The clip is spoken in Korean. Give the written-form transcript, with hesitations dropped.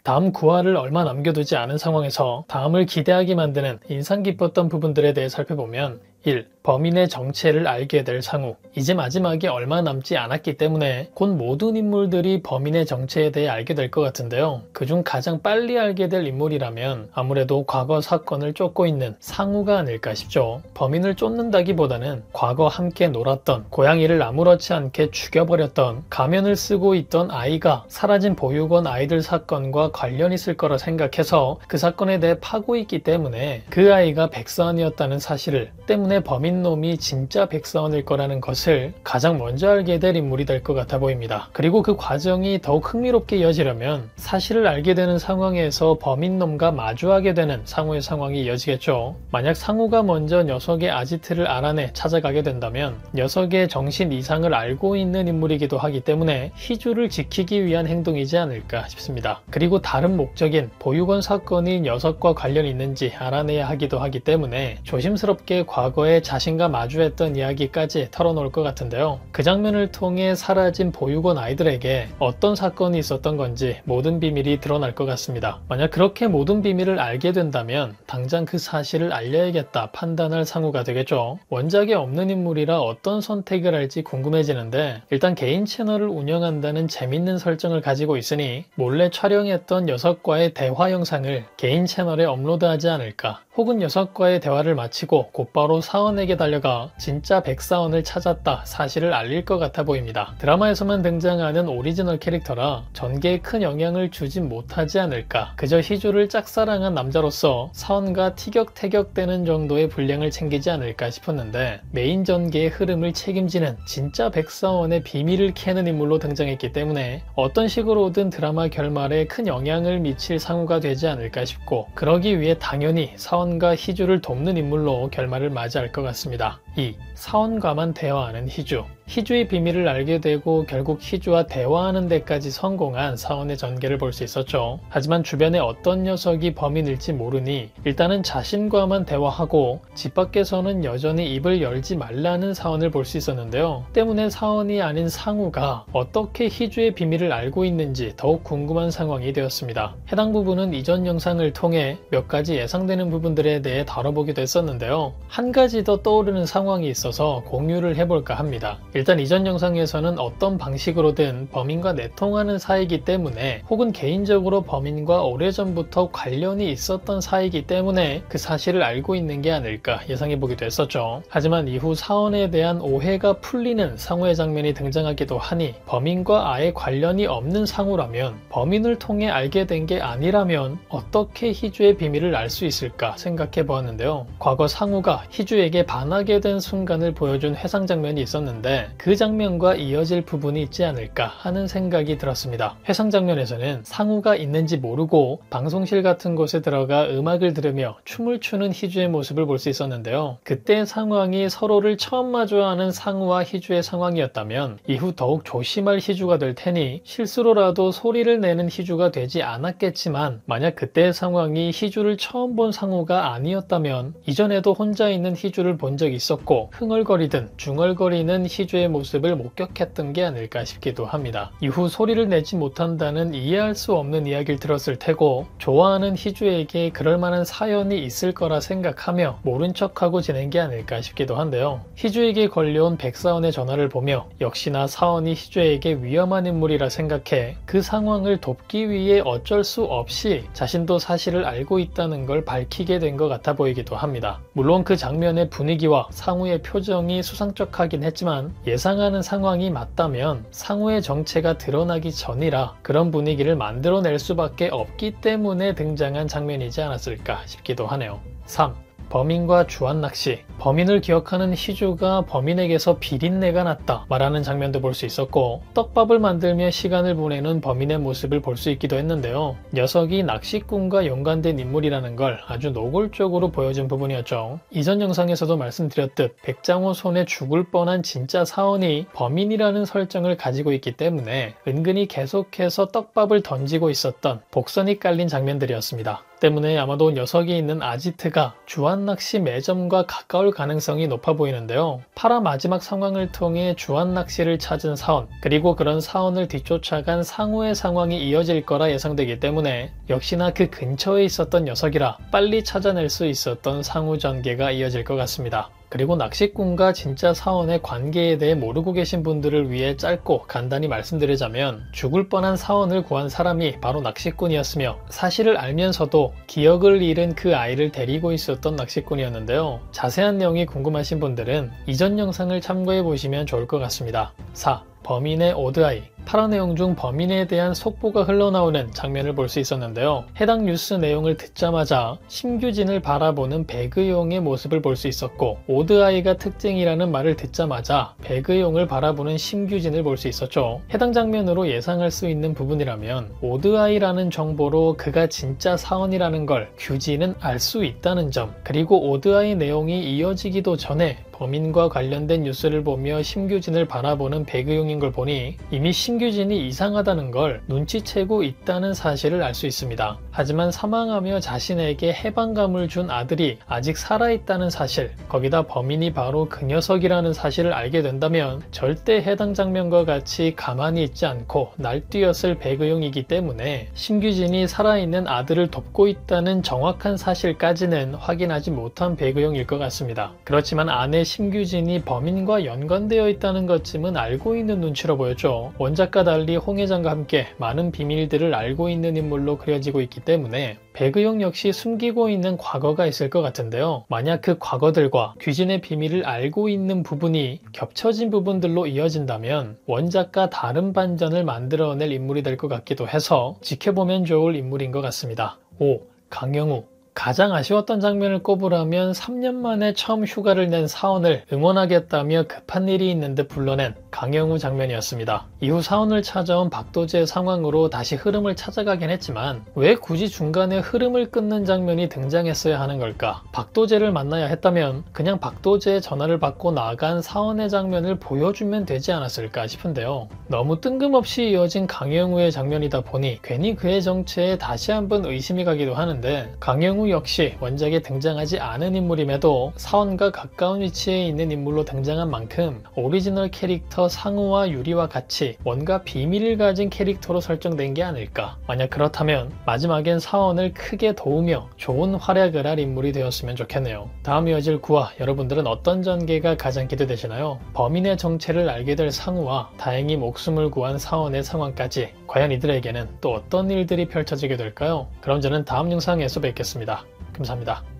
다음 9화를 얼마 남겨두지 않은 상황에서 다음을 기대하게 만드는 인상 깊었던 부분들에 대해 살펴보면 1. 범인의 정체를 알게 될 상우. 이제 마지막이 얼마 남지 않았기 때문에 곧 모든 인물들이 범인의 정체에 대해 알게 될 것 같은데요. 그중 가장 빨리 알게 될 인물이라면 아무래도 과거 사건을 쫓고 있는 상우가 아닐까 싶죠. 범인을 쫓는다기보다는 과거 함께 놀았던, 고양이를 아무렇지 않게 죽여버렸던, 가면을 쓰고 있던 아이가 사라진 보육원 아이들 사건과 관련이 있을 거라 생각해서 그 사건에 대해 파고 있기 때문에 그 아이가 백사원이었다는 사실을 때문에 범인놈이 진짜 백사원일 거라는 것을 가장 먼저 알게 될 인물이 될 것 같아 보입니다. 그리고 그 과정이 더욱 흥미롭게 이어지려면 사실을 알게 되는 상황에서 범인놈과 마주하게 되는 상우의 상황이 이어지겠죠. 만약 상우가 먼저 녀석의 아지트를 알아내 찾아가게 된다면 녀석의 정신 이상을 알고 있는 인물이기도 하기 때문에 희주를 지키기 위한 행동이지 않을까 싶습니다. 그리고 다른 목적인 보육원 사건이 녀석과 관련이 있는지 알아내야 하기도 하기 때문에 조심스럽게 과거에 자신과 마주했던 이야기까지 털어놓을 것 같은데요. 그 장면을 통해 사라진 보육원 아이들에게 어떤 사건이 있었던 건지 모든 비밀이 드러날 것 같습니다. 만약 그렇게 모든 비밀을 알게 된다면 당장 그 사실을 알려야겠다 판단할 상우가 되겠죠. 원작에 없는 인물이라 어떤 선택을 할지 궁금해지는데 일단 개인 채널을 운영한다는 재밌는 설정을 가지고 있으니 몰래 촬영했던 녀석과의 대화 영상을 개인 채널에 업로드하지 않을까. 혹은 녀석과의 대화를 마치고 곧바로 사원에게 달려가 진짜 백사원을 찾았다 사실을 알릴 것 같아 보입니다. 드라마에서만 등장하는 오리지널 캐릭터라 전개에 큰 영향을 주진 못하지 않을까. 그저 희주를 짝사랑한 남자로서 사원과 티격태격되는 정도의 분량을 챙기지 않을까 싶었는데 메인 전개의 흐름을 책임지는 진짜 백사원의 비밀을 캐는 인물로 등장했기 때문에 어떤 식으로든 드라마 결말에 큰 영향을 미칠 상우가 되지 않을까 싶고 그러기 위해 당연히 사원과 희주를 돕는 인물로 결말을 맞이할 것 같습니다. 2. 사원과만 대화하는 희주. 희주의 비밀을 알게 되고 결국 희주와 대화하는 데까지 성공한 사원의 전개를 볼 수 있었죠. 하지만 주변에 어떤 녀석이 범인일지 모르니 일단은 자신과만 대화하고 집 밖에서는 여전히 입을 열지 말라는 사원을 볼 수 있었는데요. 때문에 사원이 아닌 상우가 어떻게 희주의 비밀을 알고 있는지 더욱 궁금한 상황이 되었습니다. 해당 부분은 이전 영상을 통해 몇 가지 예상되는 부분들에 대해 다뤄보기도 했었는데요. 한 가지 더 떠오르는 상황이 있어서 공유를 해볼까 합니다. 일단 이전 영상에서는 어떤 방식으로든 범인과 내통하는 사이이기 때문에 혹은 개인적으로 범인과 오래전부터 관련이 있었던 사이이기 때문에 그 사실을 알고 있는 게 아닐까 예상해보기도 했었죠. 하지만 이후 사원에 대한 오해가 풀리는 상우의 장면이 등장하기도 하니 범인과 아예 관련이 없는 상우라면 범인을 통해 알게 된 게 아니라면 어떻게 희주의 비밀을 알 수 있을까 생각해 보았는데요. 과거 상우가 희주에게 반하게 된 순간을 보여준 회상 장면이 있었는데 그 장면과 이어질 부분이 있지 않을까 하는 생각이 들었습니다. 회상 장면에서는 상우가 있는지 모르고 방송실 같은 곳에 들어가 음악을 들으며 춤을 추는 희주의 모습을 볼 수 있었는데요. 그때 상황이 서로를 처음 마주하는 상우와 희주의 상황이었다면 이후 더욱 조심할 희주가 될 테니 실수로라도 소리를 내는 희주가 되지 않았겠지만 만약 그때의 상황이 희주를 처음 본 상우가 아니었다면 이전에도 혼자 있는 희주를 본 적이 있었고 흥얼거리든 중얼거리는 희주의 모습을 목격했던 게 아닐까 싶기도 합니다. 이후 소리를 내지 못한다는 이해할 수 없는 이야기를 들었을 테고 좋아하는 희주에게 그럴 만한 사연이 있을 거라 생각하며 모른 척하고 지낸 게 아닐까 싶기도 한데요. 희주에게 걸려온 백사원의 전화를 보며 역시나 사원이 희주에게 위험한 인물이라 생각해 그 상황을 돕기 위해 어쩔 수 없이 자신도 사실을 알고 있다는 걸 밝히게 된 것 같아 보이기도 합니다. 물론 그 장면의 분위기와 상우의 표정이 수상쩍하긴 했지만 예상하는 상황이 맞다면 상우의 정체가 드러나기 전이라 그런 분위기를 만들어낼 수밖에 없기 때문에 등장한 장면이지 않았을까 싶기도 하네요. 3. 범인과 주안낚시. 범인을 기억하는 희주가 범인에게서 비린내가 났다 말하는 장면도 볼 수 있었고 떡밥을 만들며 시간을 보내는 범인의 모습을 볼 수 있기도 했는데요. 녀석이 낚시꾼과 연관된 인물이라는 걸 아주 노골적으로 보여준 부분이었죠. 이전 영상에서도 말씀드렸듯 백장호 손에 죽을 뻔한 진짜 사원이 범인이라는 설정을 가지고 있기 때문에 은근히 계속해서 떡밥을 던지고 있었던 복선이 깔린 장면들이었습니다. 때문에 아마도 녀석이 있는 아지트가 주안낚시 매점과 가까울 가능성이 높아 보이는데요. 8화 마지막 상황을 통해 주안낚시를 찾은 사원, 그리고 그런 사원을 뒤쫓아간 상우의 상황이 이어질 거라 예상되기 때문에 역시나 그 근처에 있었던 녀석이라 빨리 찾아낼 수 있었던 상우 전개가 이어질 것 같습니다. 그리고 낚시꾼과 진짜 사원의 관계에 대해 모르고 계신 분들을 위해 짧고 간단히 말씀드리자면, 죽을 뻔한 사원을 구한 사람이 바로 낚시꾼이었으며 사실을 알면서도 기억을 잃은 그 아이를 데리고 있었던 낚시꾼이었는데요. 자세한 내용이 궁금하신 분들은 이전 영상을 참고해 보시면 좋을 것 같습니다. 4. 범인의 오드아이. 8화 내용 중 범인에 대한 속보가 흘러나오는 장면을 볼 수 있었는데요. 해당 뉴스 내용을 듣자마자 심규진을 바라보는 배그용의 모습을 볼 수 있었고, 오드아이가 특징이라는 말을 듣자마자 배그용을 바라보는 심규진을 볼 수 있었죠. 해당 장면으로 예상할 수 있는 부분이라면 오드아이라는 정보로 그가 진짜 사원이라는 걸 규진은 알 수 있다는 점, 그리고 오드아이 내용이 이어지기도 전에 범인과 관련된 뉴스를 보며 심규진을 바라보는 배그용인 걸 보니 이미 심규진이 이상하다는 걸 눈치채고 있다는 사실을 알 수 있습니다. 하지만 사망하며 자신에게 해방감을 준 아들이 아직 살아있다는 사실, 거기다 범인이 바로 그 녀석이라는 사실을 알게 된다면 절대 해당 장면과 같이 가만히 있지 않고 날뛰었을 배그용이기 때문에 심규진이 살아있는 아들을 돕고 있다는 정확한 사실까지는 확인하지 못한 배그용일 것 같습니다. 그렇지만 아내 심규진이 범인과 연관되어 있다는 것쯤은 알고 있는 눈치로 보였죠. 원작과 달리 홍 회장과 함께 많은 비밀들을 알고 있는 인물로 그려지고 있기 때문에 배그용 역시 숨기고 있는 과거가 있을 것 같은데요. 만약 그 과거들과 규진의 비밀을 알고 있는 부분이 겹쳐진 부분들로 이어진다면 원작과 다른 반전을 만들어낼 인물이 될 것 같기도 해서 지켜보면 좋을 인물인 것 같습니다. 5. 강영우. 가장 아쉬웠던 장면을 꼽으라면 3년 만에 처음 휴가를 낸 사원을 응원하겠다며 급한 일이 있는 듯 불러낸 강영우 장면이었습니다. 이후 사원을 찾아온 박도재의 상황으로 다시 흐름을 찾아가긴 했지만 왜 굳이 중간에 흐름을 끊는 장면이 등장했어야 하는 걸까? 박도재를 만나야 했다면 그냥 박도재의 전화를 받고 나간 사원의 장면을 보여주면 되지 않았을까 싶은데요. 너무 뜬금없이 이어진 강영우의 장면이다 보니 괜히 그의 정체에 다시 한번 의심이 가기도 하는데, 강영우 역시 원작에 등장하지 않은 인물임에도 사원과 가까운 위치에 있는 인물로 등장한 만큼 오리지널 캐릭터 상우와 유리와 같이 뭔가 비밀을 가진 캐릭터로 설정된 게 아닐까. 만약 그렇다면 마지막엔 사원을 크게 도우며 좋은 활약을 할 인물이 되었으면 좋겠네요. 다음 이어질 9화, 여러분들은 어떤 전개가 가장 기대되시나요? 범인의 정체를 알게 될 상우와 다행히 목숨을 구한 사원의 상황까지 과연 이들에게는 또 어떤 일들이 펼쳐지게 될까요? 그럼 저는 다음 영상에서 뵙겠습니다. 감사합니다.